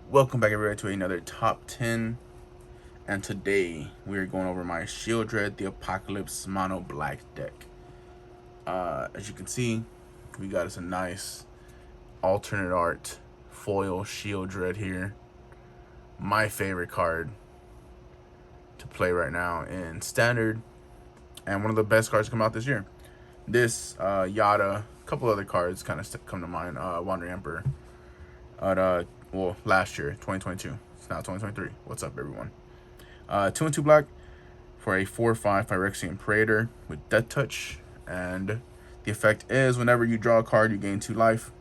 Welcome back everybody to another top 10, and today we are going over my Sheoldred the Apocalypse Mono Black deck. As you can see, we got us a nice alternate art foil Sheoldred here. My favorite card to play right now in Standard, and one of the best cards to come out this year. This, Yada, a couple other cards kind of come to mind. Wandering Emperor. Last year, 2022. It's now 2023. What's up, everyone? 2 and 2 black for a 4/5 Phyrexian Praetor with Death Touch, and the effect is whenever you draw a card, you gain 2 life.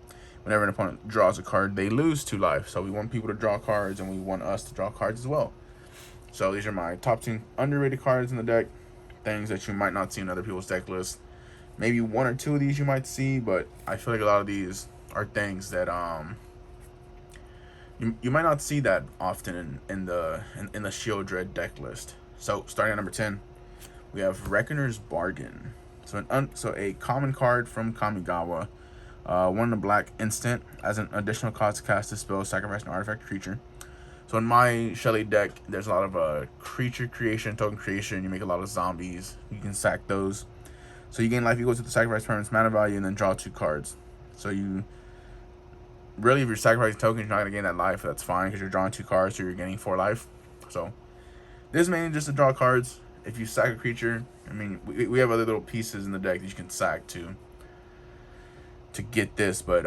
Whenever an opponent draws a card, they lose 2 life. So we want people to draw cards, and we want us to draw cards as well. So these are my top 10 underrated cards in the deck. Things that you might not see in other people's deck lists. Maybe 1 or 2 of these you might see, but I feel like a lot of these are things that you might not see that often in the Sheoldred deck list. So starting at number 10, we have Reckoner's Bargain. So a common card from Kamigawa. 1 in the black instant. As an additional cost to cast this spell, sacrifice an artifact creature. So in my Shelly deck, there's a lot of creature creation, token creation. You make a lot of zombies. You can sack those. So you gain life equal to the sacrifice permanent's mana value and then draw 2 cards. So you really, if you're sacrificing tokens, you're not going to gain that life. That's fine because you're drawing 2 cards, so you're gaining 4 life. So this is mainly just to draw cards. If you sack a creature, I mean, we have other little pieces in the deck that you can sack to get this, but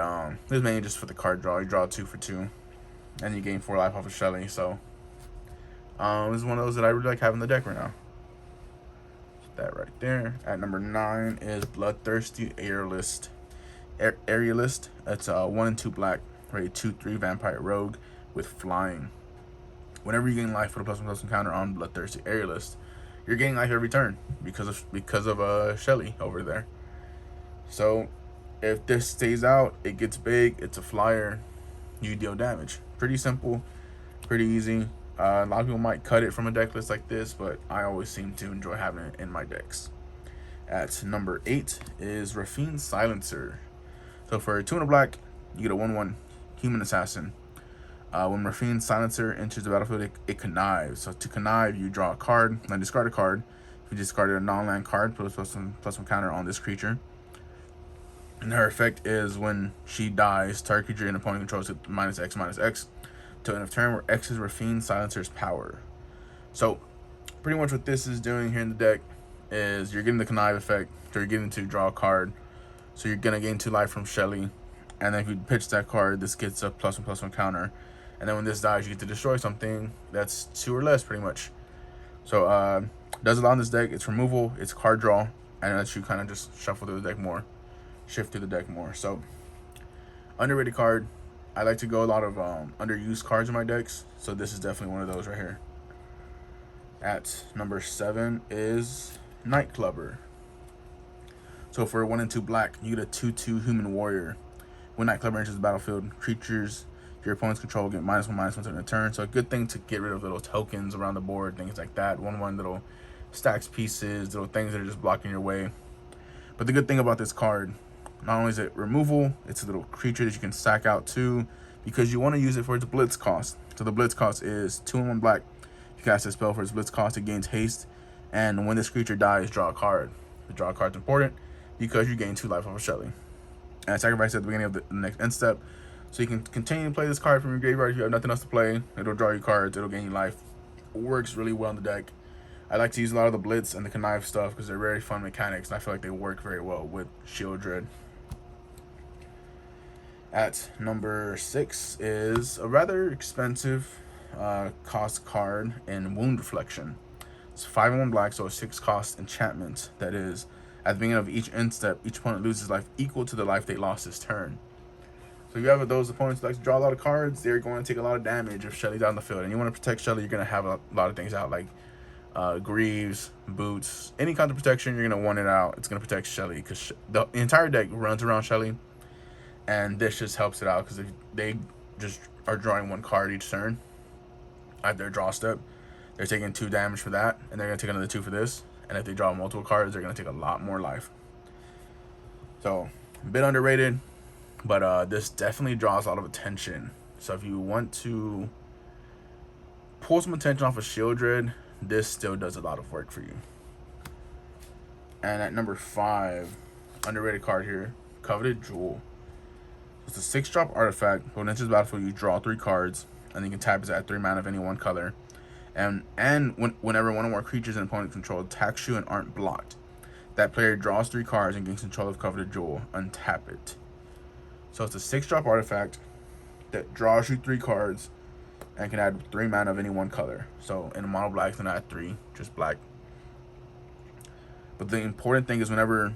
this is mainly just for the card draw. You draw 2 for 2, and you gain 4 life off of Shelly. So this is one of those that I really like having in the deck right now. That right there. At number 9 is Bloodthirsty Aerialist. Aerialist. It's 1 and 2 black for a 2/3 vampire rogue with flying. Whenever you gain life for the +1/+1 counter on Bloodthirsty Aerialist, you're gaining life every turn because of Shelly over there. So if this stays out, it gets big. It's a flyer. You deal damage. Pretty simple, pretty easy. A lot of people might cut it from a deck list like this, but I always seem to enjoy having it in my decks. At number 8 is Raffine's Silencer. So for 2 and a black, you get a 1/1 human assassin. When Raffine's Silencer enters the battlefield, it connives. So to connive, you draw a card, then discard a card. If you discarded a non-land card, put a +1/+1 counter on this creature. And her effect is when she dies, target creature an opponent controls it -X/-X till end of turn, where X is Raffine's Silencer's power. So pretty much what this is doing here in the deck is you're getting the connive effect, so you're getting to draw a card. So you're gonna gain 2 life from Shelly, and then if you pitch that card, this gets a +1/+1 counter, and then when this dies, you get to destroy something that's 2 or less, pretty much. So does a lot in this deck. It's removal, it's card draw, and it lets you kind of just shuffle through the deck more, shift through the deck more. So underrated card. I like to go a lot of underused cards in my decks, so this is definitely one of those right here. At number 7 is Nightclubber. So for 1 and 2 black, you get a 2/2 human warrior. When Nightclubber enters the battlefield, creatures your opponent's control get -1/-1 to the turn. So a good thing to get rid of little tokens around the board, things like that. 1/1 little stacks pieces, little things that are just blocking your way. But the good thing about this card, not only is it removal, it's a little creature that you can sack out too, because you want to use it for its blitz cost. So the blitz cost is 2 and 1 black. You cast a spell for its blitz cost, it gains haste, and when this creature dies, draw a card. The draw card's important because you gain 2 life off of Shelly. And sacrifice at the beginning of the next end step. So you can continue to play this card from your graveyard if you have nothing else to play. It'll draw you cards, it'll gain you life. It works really well in the deck. I like to use a lot of the blitz and the connive stuff because they're very fun mechanics, and I feel like they work very well with Sheoldred. At number 6 is a rather expensive cost card in Wound Reflection. It's 5 and 1 black, so a 6 cost enchantment that is, at the beginning of each end step, each opponent loses life equal to the life they lost this turn. So you have those opponents that like to draw a lot of cards, they're going to take a lot of damage if Shelly's out on the field. And you want to protect Shelly, you're going to have a lot of things out, like Greaves, Boots, any kind of protection, you're going to want it out. It's going to protect Shelly because the entire deck runs around Shelly. And this just helps it out because if they just are drawing 1 card each turn at their draw step, they're taking 2 damage for that, and they're going to take another 2 for this. And if they draw multiple cards, they're going to take a lot more life. So, a bit underrated, but this definitely draws a lot of attention So if you want to pull some attention off of Sheoldred, this still does a lot of work for you. And at number 5, underrated card here, Coveted Jewel. It's a 6-drop artifact. When it enters the battlefield, you draw 3 cards, and you can tap it at 3 mana of any one color. And whenever one or more creatures in opponent control attacks you and aren't blocked, that player draws 3 cards and gains control of Coveted Jewel. Untap it. So it's a 6-drop artifact that draws you 3 cards and can add 3 mana of any one color. So in a mono black, it's gonna add 3, just black. But the important thing is whenever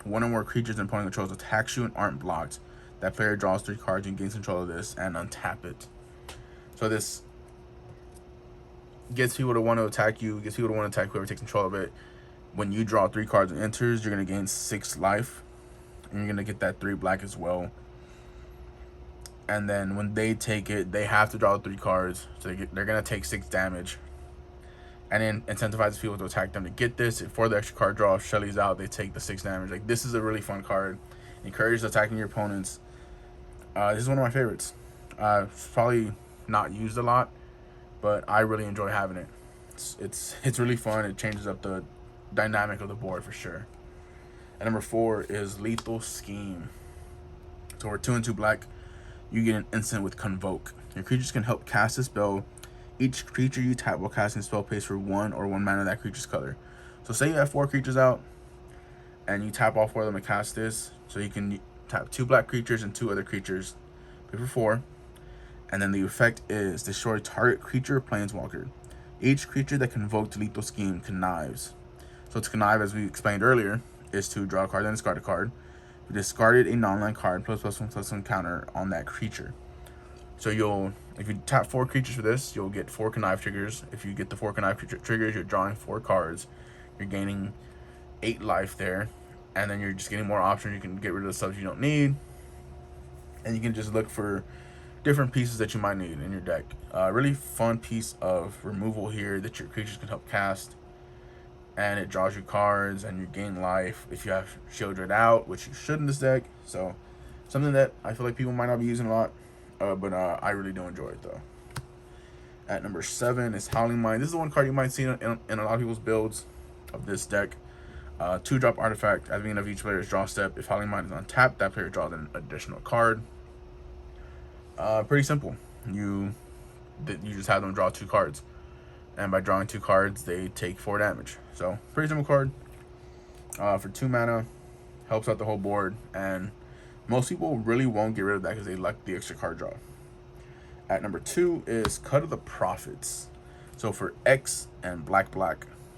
one or more creatures in opponent controls attacks you and aren't blocked, that player draws 3 cards and gains control of this and untap it. So this gets people to want to attack you, gets people to want to attack whoever takes control of it. When you draw 3 cards and enters, you're going to gain 6 life. And you're going to get that 3 black as well. And then when they take it, they have to draw 3 cards. So they're going to take 6 damage. And then incentivizes people to attack them to get this. For the extra card draw, if Shelly's out, they take the 6 damage. Like, this is a really fun card. Encourages attacking your opponents. This is one of my favorites. It's probably not used a lot, but I really enjoy having it. It's really fun. It changes up the dynamic of the board for sure. And number 4 is Lethal Scheme. So we're 2 and 2 black. You get an instant with Convoke. Your creatures can help cast a spell. Each creature you tap while casting a spell pays for 1 or 1 mana of that creature's color. So say you have 4 creatures out, and you tap all 4 of them to cast this. So you can tap 2 black creatures and 2 other creatures. Pay for 4. And then the effect is destroy target creature or planeswalker. Each creature that convoked Lethal Scheme connives. So to connive, as we explained earlier, is to draw a card and discard a card. You discarded a non-land card +1/+1 counter on that creature. So if you tap 4 creatures for this, you'll get 4 connive triggers. If you get the 4 connive triggers, you're drawing 4 cards. You're gaining 8 life there. And then you're just getting more options. You can get rid of the stuff you don't need. And you can just look for different pieces that you might need in your deck. Really fun piece of removal here that your creatures can help cast. And it draws you cards and you gain life if you have Sheoldred out, which you should in this deck. So something that I feel like people might not be using a lot. But I really do enjoy it though. At number 7 is Howling Mine. This is the one card you might see in a lot of people's builds of this deck. 2-drop artifact. At the beginning of each player's draw step, if Howling Mine is untapped, that player draws an additional card. Pretty simple. You just have them draw 2 cards. And by drawing 2 cards, they take 4 damage. So, pretty simple card. For 2 mana, helps out the whole board. And most people really won't get rid of that because they like the extra card draw. At number 2 is Cut of the Prophets. So for X and black,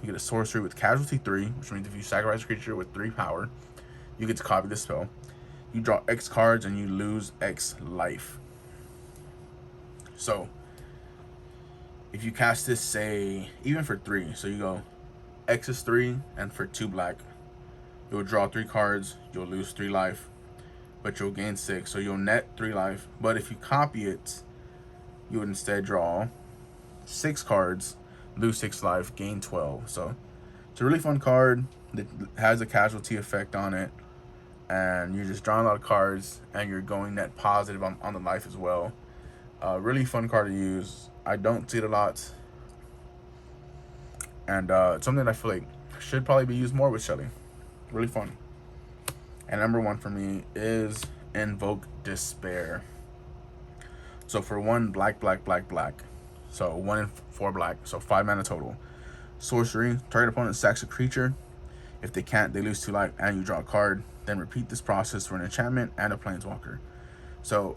you get a sorcery with casualty 3, which means if you sacrifice a creature with 3 power, you get to copy this spell. You draw X cards and you lose X life. So if you cast this, say, even for 3, so you go X is 3, and for 2 black, you'll draw 3 cards, you'll lose 3 life, but you'll gain 6, so you'll net 3 life. But if you copy it, you would instead draw 6 cards, lose 6 life, gain 12. So it's a really fun card that has a casualty effect on it, and you're just drawing a lot of cards, and you're going net positive on the life as well. Really fun card to use. I don't see it a lot, and it's something that I feel like should probably be used more with Shelly. Really fun. And number 1 for me is Invoke Despair. So for 1 black, so 1 and 4 black, so 5 mana total. Sorcery, target opponent sacks a creature. If they can't, they lose 2 life and you draw a card. Then repeat this process for an enchantment and a planeswalker. So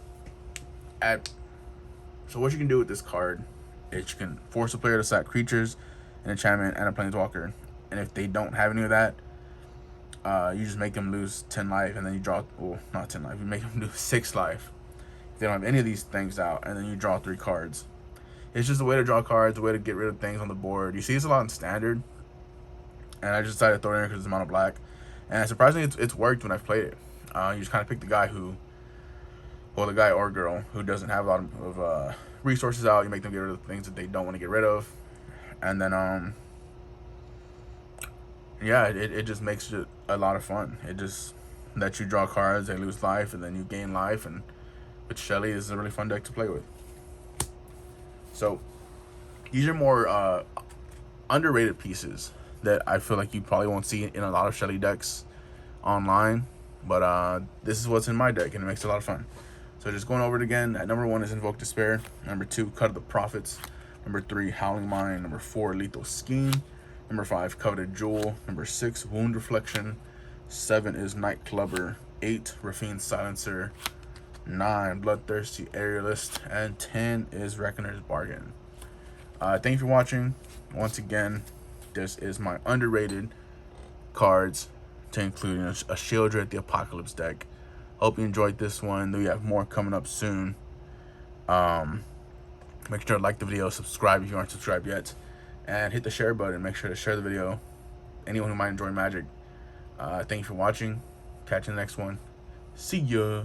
what you can do with this card is you can force a player to sack creatures, an enchantment, and a planeswalker. And if they don't have any of that, you just make them lose 10 life, and then you draw, well, not 10 life, you make them lose 6 life. If they don't have any of these things out, and then you draw 3 cards. It's just a way to draw cards, a way to get rid of things on the board. You see this a lot in Standard, and I just decided to throw it in because it's mono black. And surprisingly, it's worked when I've played it. You just kind of pick the guy the guy or girl who doesn't have a lot of resources out. You make them get rid of the things that they don't want to get rid of. And then, yeah, it just makes it a lot of fun. It just lets you draw cards, they lose life, and then you gain life. And with Shelly, this is a really fun deck to play with. So these are more underrated pieces that I feel like you probably won't see in a lot of Shelly decks online. But this is what's in my deck, and it makes it a lot of fun. So just going over it again. At number 1 is Invoke Despair. Number 2, Cut of the Prophets. Number 3, Howling Mine. Number 4, Lethal Scheme. Number 5, Coveted Jewel. Number 6, Wound Reflection. 7 is Night Clubber. 8, Raffine's Silencer. 9, Bloodthirsty Aerialist. And 10 is Reckoner's Bargain. Thank you for watching. Once again, this is my underrated cards to include in a Sheoldred the Apocalypse deck. Hope you enjoyed this one. We have more coming up soon. Make sure to like the video, subscribe if you aren't subscribed yet, and hit the share button. Make sure to share the video. Anyone who might enjoy Magic. Thank you for watching. Catch you in the next one. See ya.